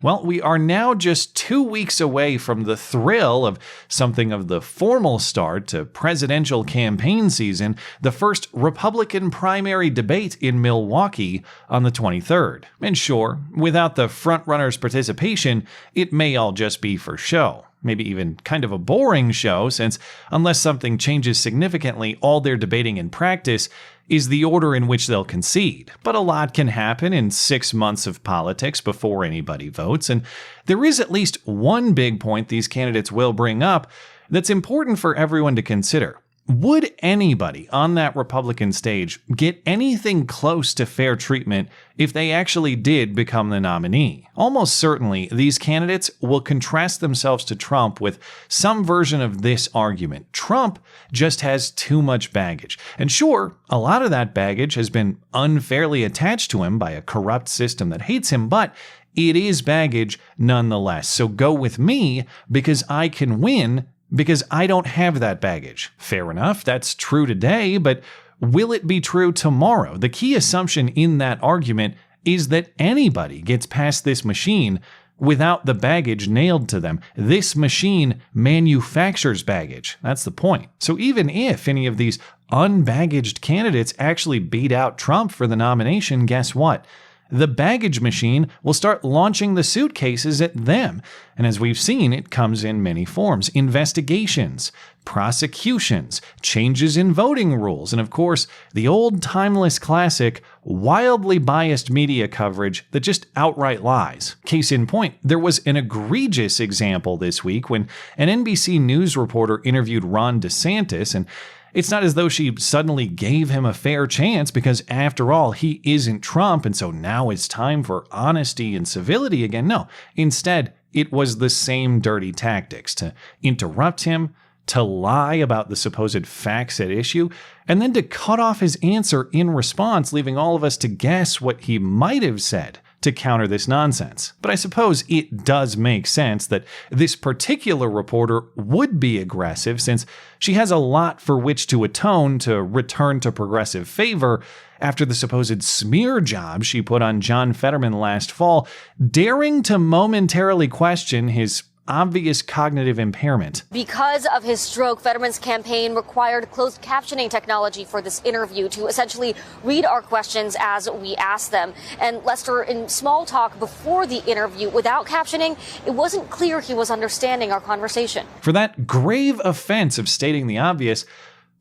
Well, we are now just 2 weeks away from the thrill of something of the formal start to presidential campaign season, the first Republican primary debate in Milwaukee on the 23rd. And sure, without the frontrunners' participation, it may all just be for show. Maybe even kind of a boring show, since unless something changes significantly, all they're debating in practice is the order in which they'll concede. But a lot can happen in 6 months of politics before anybody votes, and there is at least one big point these candidates will bring up that's important for everyone to consider. Would anybody on that Republican stage get anything close to fair treatment if they actually did become the nominee? Almost certainly, these candidates will contrast themselves to Trump with some version of this argument. Trump just has too much baggage. And sure, a lot of that baggage has been unfairly attached to him by a corrupt system that hates him, but it is baggage nonetheless. So go with me because I can win, because I don't have that baggage. Fair enough, that's true today, but will it be true tomorrow? The key assumption in that argument is that anybody gets past this machine without the baggage nailed to them. This machine manufactures baggage. That's the point. So even if any of these unbaggaged candidates actually beat out Trump for the nomination, guess what? The baggage machine will start launching the suitcases at them. And as we've seen, it comes in many forms: investigations, prosecutions, changes in voting rules, and of course, the old timeless classic, wildly biased media coverage that just outright lies. Case in point, there was an egregious example this week when an NBC News reporter interviewed Ron DeSantis, and it's not as though she suddenly gave him a fair chance, because after all, he isn't Trump, and so now it's time for honesty and civility again. No, instead, it was the same dirty tactics: to interrupt him, to lie about the supposed facts at issue, and then to cut off his answer in response, leaving all of us to guess what he might have said to counter this nonsense. But I suppose it does make sense that this particular reporter would be aggressive, since she has a lot for which to atone to return to progressive favor after the supposed smear job she put on John Fetterman last fall, daring to momentarily question his obvious cognitive impairment. Because of his stroke, Fetterman's campaign required closed captioning technology for this interview to essentially read our questions as we asked them. And Lester, in small talk before the interview without captioning, it wasn't clear he was understanding our conversation. For that grave offense of stating the obvious,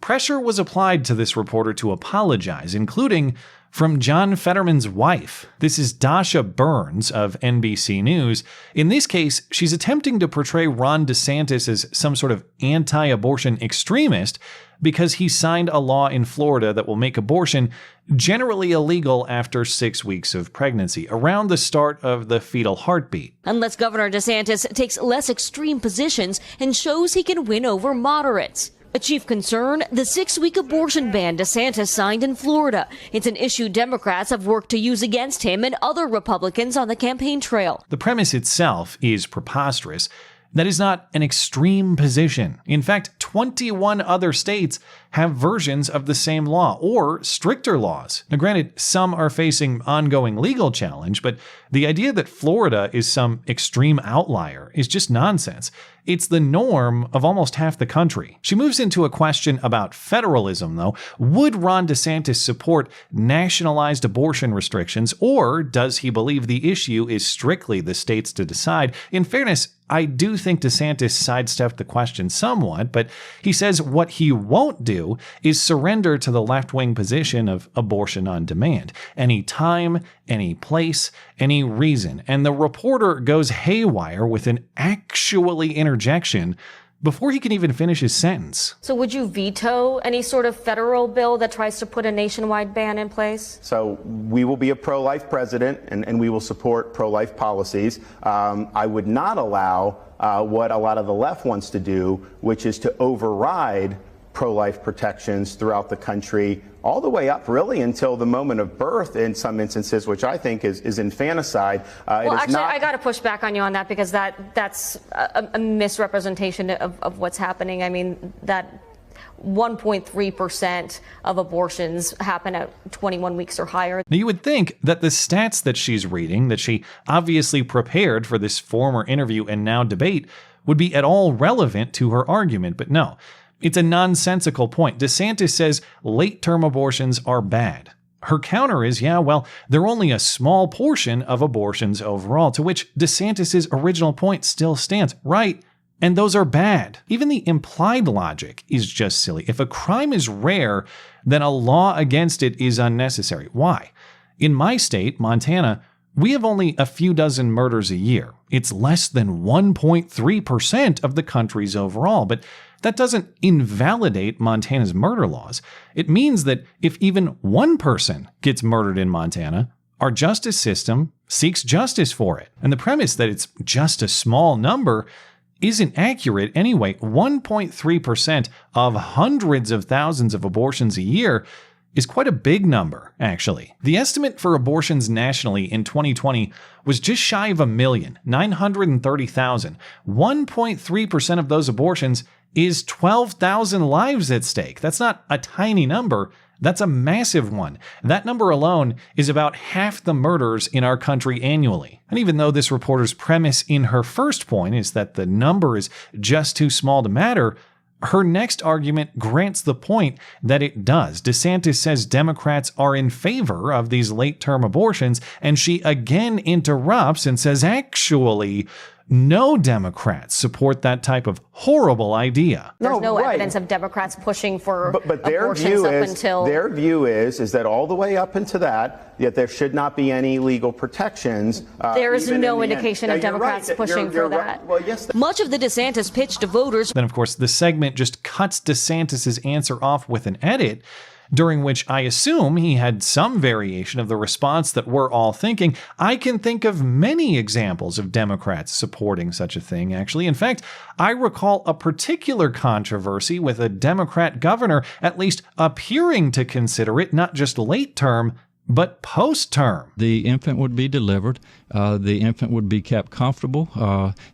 pressure was applied to this reporter to apologize, including from John Fetterman's wife. This is Dasha Burns of NBC News. In this case, she's attempting to portray Ron DeSantis as some sort of anti-abortion extremist because he signed a law in Florida that will make abortion generally illegal after 6 weeks of pregnancy, around the start of the fetal heartbeat. Unless Governor DeSantis takes less extreme positions and shows he can win over moderates. A chief concern, the 6-week abortion ban DeSantis signed in Florida. It's an issue Democrats have worked to use against him and other Republicans on the campaign trail. The premise itself is preposterous. That is not an extreme position. In fact, 21 other states have versions of the same law or stricter laws. Now, granted, some are facing ongoing legal challenge, but the idea that Florida is some extreme outlier is just nonsense. It's the norm of almost half the country. She moves into a question about federalism, though. Would Ron DeSantis support nationalized abortion restrictions, or does he believe the issue is strictly the states to decide? In fairness, I do think DeSantis sidestepped the question somewhat, but he says what he won't do is surrender to the left-wing position of abortion on demand. Any time, any place, any reason. And the reporter goes haywire with an actually interjection before he can even finish his sentence. So would you veto any sort of federal bill that tries to put a nationwide ban in place? So we will be a pro-life president, and we will support pro-life policies. I would not allow what a lot of the left wants to do, which is to override pro-life protections throughout the country, all the way up really until the moment of birth in some instances, which I think is infanticide. Well, actually, I got to push back on you on that, because that's a misrepresentation of what's happening. I mean, that 1.3% of abortions happen at 21 weeks or higher. Now, you would think that the stats that she's reading, that she obviously prepared for this former interview and now debate, would be at all relevant to her argument, but no. It's a nonsensical point. DeSantis says late-term abortions are bad. Her counter is, yeah, well, they're only a small portion of abortions overall, to which DeSantis' original point still stands. Right, and those are bad. Even the implied logic is just silly. If a crime is rare, then a law against it is unnecessary. Why? In my state, Montana, we have only a few dozen murders a year. It's less than 1.3% of the country's overall, but that doesn't invalidate Montana's murder laws. It means that if even one person gets murdered in Montana, our justice system seeks justice for it. And the premise that it's just a small number isn't accurate anyway. 1.3% of hundreds of thousands of abortions a year is quite a big number, actually. The estimate for abortions nationally in 2020 was just shy of 1,930,000. 1.3% of those abortions is 12,000 lives at stake. That's not a tiny number. That's a massive one. That number alone is about half the murders in our country annually. And even though this reporter's premise in her first point is that the number is just too small to matter, her next argument grants the point that it does. DeSantis says Democrats are in favor of these late-term abortions, and she again interrupts and says, actually, no Democrats support that type of horrible idea. There's no right. evidence of Democrats pushing for but their abortions view up is, until... Their view is that all the way up into that, yet there should not be any legal protections. There is no in indication of Democrats pushing for that. Right. Well, yes. Much of the DeSantis pitch to voters... Then, of course, the segment just cuts DeSantis' answer off with an edit, during which I assume he had some variation of the response that we're all thinking. I can think of many examples of Democrats supporting such a thing, actually. In fact, I recall a particular controversy with a Democrat governor at least appearing to consider it not just late term, but post-term. The infant would be delivered. The infant would be kept comfortable.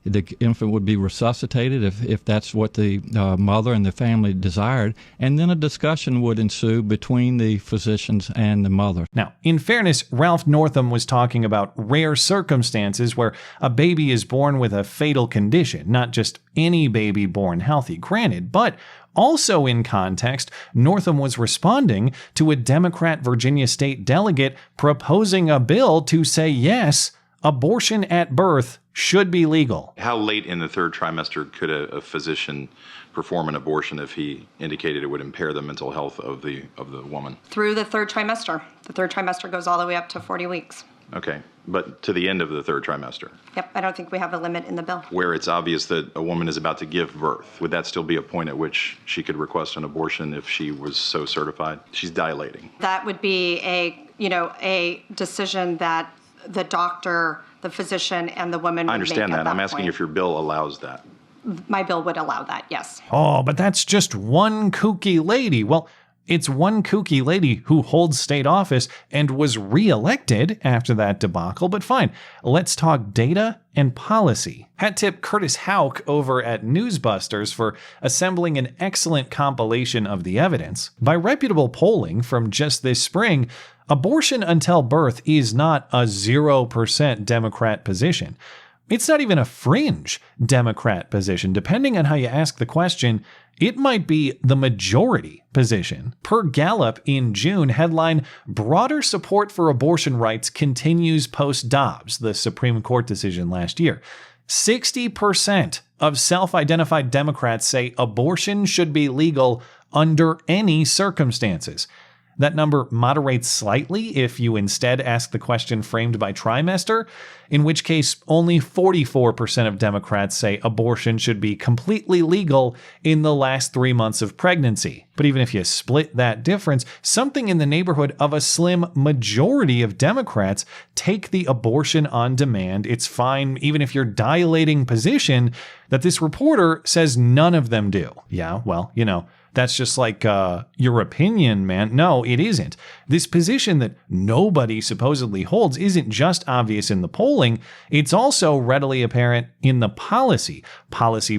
The infant would be resuscitated if that's what the mother and the family desired. And then a discussion would ensue between the physicians and the mother. Now, in fairness, Ralph Northam was talking about rare circumstances where a baby is born with a fatal condition, not just any baby born healthy, granted, but also in context, Northam was responding to a Democrat Virginia state delegate proposing a bill to say, yes, abortion at birth should be legal. How late in the third trimester could a physician perform an abortion if he indicated it would impair the mental health of the woman? Through the third trimester. The third trimester goes all the way up to 40 weeks. Okay, but to the end of the third trimester? Yep, I don't think we have a limit in the bill. Where it's obvious that a woman is about to give birth, would that still be a point at which she could request an abortion if she was so certified? She's dilating. That would be a decision that the doctor, the physician, and the woman would make. I understand that. I'm asking point. if your bill allows that. My bill would allow that, yes. Oh, but that's just one kooky lady. Well, it's one kooky lady who holds state office and was reelected after that debacle, but fine. Let's talk data and policy. Hat tip Curtis Houck over at Newsbusters for assembling an excellent compilation of the evidence. By reputable polling from just this spring, abortion until birth is not a 0% Democrat position. It's not even a fringe Democrat position. Depending on how you ask the question, it might be the majority position. Per Gallup in June, headline, broader support for abortion rights continues post-Dobbs, the Supreme Court decision last year. 60% of self-identified Democrats say abortion should be legal under any circumstances. That number moderates slightly if you instead ask the question framed by trimester, in which case only 44% of Democrats say abortion should be completely legal in the last 3 months of pregnancy. But even if you split that difference, something in the neighborhood of a slim majority of Democrats take the abortion on demand, it's fine even if you're dilating position that this reporter says none of them do. Yeah, well, that's just like your opinion, man. No, it isn't. This position that nobody supposedly holds isn't just obvious in the polling. It's also readily apparent in the policy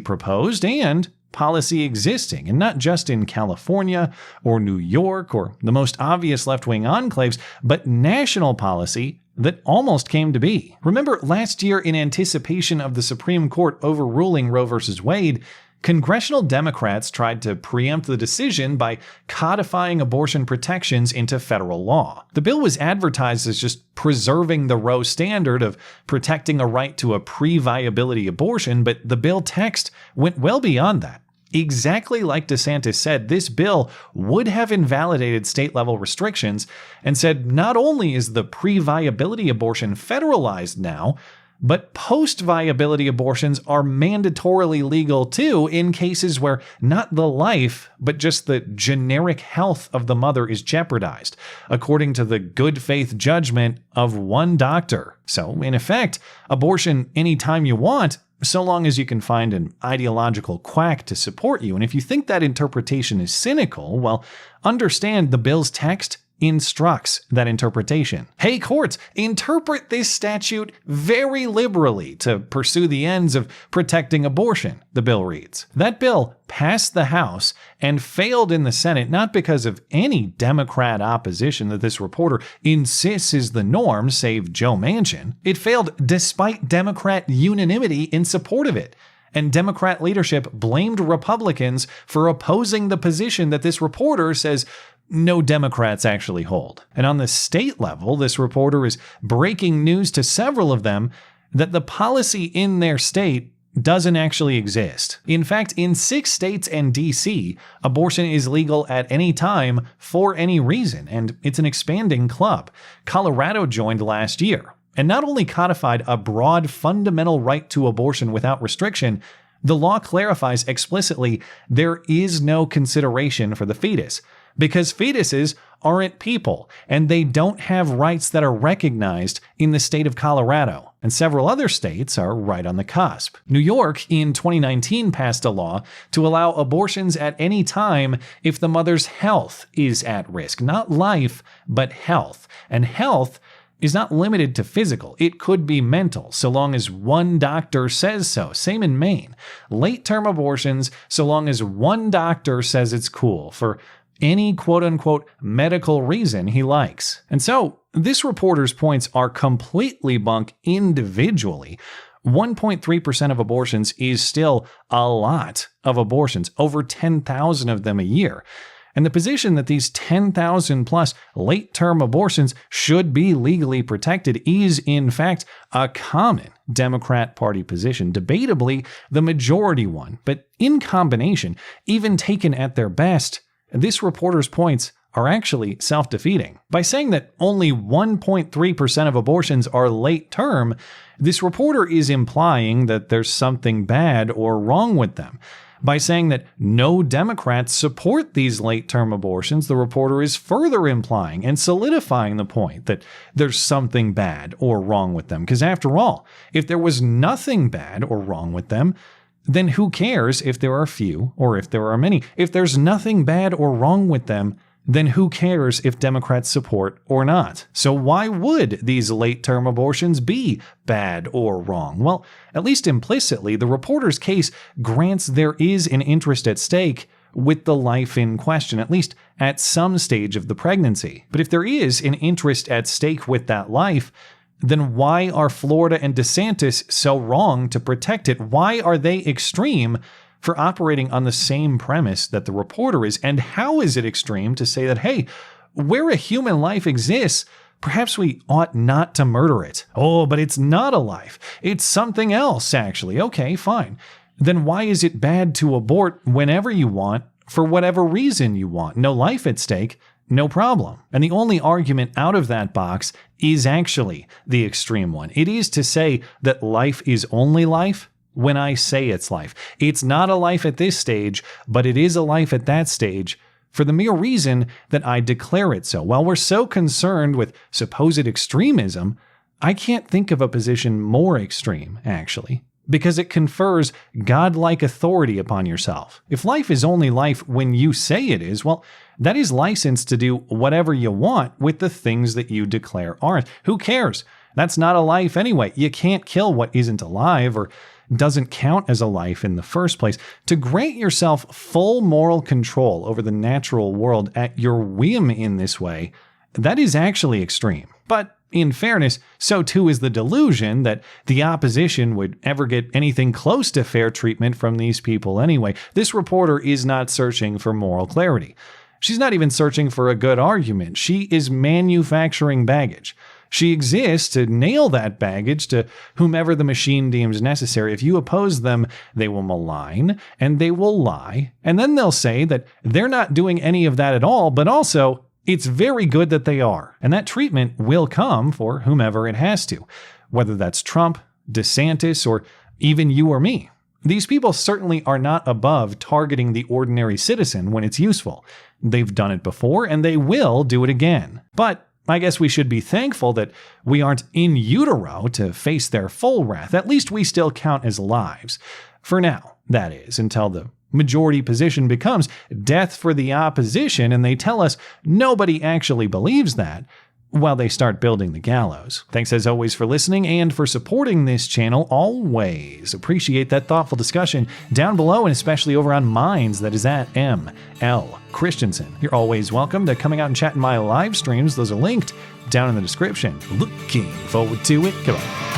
proposed and policy existing, and not just in California or New York or the most obvious left-wing enclaves, but national policy that almost came to be. Remember last year, in anticipation of the Supreme Court overruling Roe v. Wade, congressional Democrats tried to preempt the decision by codifying abortion protections into federal law. The bill was advertised as just preserving the Roe standard of protecting a right to a pre-viability abortion, but the bill text went well beyond that. Exactly like DeSantis said, this bill would have invalidated state-level restrictions and said not only is the pre-viability abortion federalized now, but post-viability abortions are mandatorily legal too in cases where not the life, but just the generic health of the mother is jeopardized, according to the good faith judgment of one doctor. So, in effect, abortion anytime you want, so long as you can find an ideological quack to support you. And if you think that interpretation is cynical, well, understand the bill's text instructs that interpretation. Hey, courts, interpret this statute very liberally to pursue the ends of protecting abortion, the bill reads. That bill passed the House and failed in the Senate not because of any Democrat opposition that this reporter insists is the norm, save Joe Manchin. It failed despite Democrat unanimity in support of it. And Democrat leadership blamed Republicans for opposing the position that this reporter says no Democrats actually hold. And on the state level, this reporter is breaking news to several of them that the policy in their state doesn't actually exist. In fact, in 6 states and D.C., abortion is legal at any time for any reason, and it's an expanding club. Colorado joined last year, and not only codified a broad fundamental right to abortion without restriction, the law clarifies explicitly there is no consideration for the fetus, because fetuses aren't people, and they don't have rights that are recognized in the state of Colorado. And several other states are right on the cusp. New York, in 2019, passed a law to allow abortions at any time if the mother's health is at risk. Not life, but health. And health is not limited to physical. It could be mental, so long as one doctor says so. Same in Maine. Late-term abortions, so long as one doctor says it's cool, for any quote-unquote medical reason he likes. And so, this reporter's points are completely bunk individually. 1.3% of abortions is still a lot of abortions, over 10,000 of them a year. And the position that these 10,000 plus late-term abortions should be legally protected is, in fact, a common Democrat Party position, debatably the majority one. But in combination, even taken at their best, this reporter's points are actually self-defeating. By saying that only 1.3% of abortions are late-term, this reporter is implying that there's something bad or wrong with them. By saying that no Democrats support these late-term abortions, the reporter is further implying and solidifying the point that there's something bad or wrong with them. Because after all, if there was nothing bad or wrong with them, then who cares if there are few or if there are many? If there's nothing bad or wrong with them, then who cares if Democrats support or not? So why would these late-term abortions be bad or wrong? Well, at least implicitly, the reporter's case grants there is an interest at stake with the life in question, at least at some stage of the pregnancy. But if there is an interest at stake with that life, then why are Florida and DeSantis so wrong to protect it? Why are they extreme for operating on the same premise that the reporter is? And how is it extreme to say that, hey, where a human life exists, perhaps we ought not to murder it? Oh, but it's not a life. It's something else, actually. Okay, fine. Then why is it bad to abort whenever you want, for whatever reason you want? No life at stake. No problem. And the only argument out of that box is actually the extreme one. It is to say that life is only life when I say it's life. It's not a life at this stage, but it is a life at that stage for the mere reason that I declare it so. While we're so concerned with supposed extremism, I can't think of a position more extreme, actually, because it confers godlike authority upon yourself. If life is only life when you say it is, well, that is license to do whatever you want with the things that you declare aren't. Who cares? That's not a life anyway. You can't kill what isn't alive, or doesn't count as a life in the first place. To grant yourself full moral control over the natural world at your whim in this way, that is actually extreme. But in fairness, so too is the delusion that the opposition would ever get anything close to fair treatment from these people anyway. This reporter is not searching for moral clarity. She's not even searching for a good argument. She is manufacturing baggage. She exists to nail that baggage to whomever the machine deems necessary. If you oppose them, they will malign and they will lie. And then they'll say that they're not doing any of that at all, but also it's very good that they are. And that treatment will come for whomever it has to, whether that's Trump, DeSantis, or even you or me. These people certainly are not above targeting the ordinary citizen when it's useful. They've done it before and they will do it again. But I guess we should be thankful that we aren't in utero to face their full wrath. At least we still count as lives. For now, that is, until the majority position becomes death for the opposition and they tell us nobody actually believes that, while they start building the gallows. Thanks as always for listening and for supporting this channel. Always appreciate that thoughtful discussion down below and especially over on Minds, that is at ML Christiansen. You're always welcome to coming out and chat in my live streams. Those are linked down in the description. Looking forward to it. Goodbye.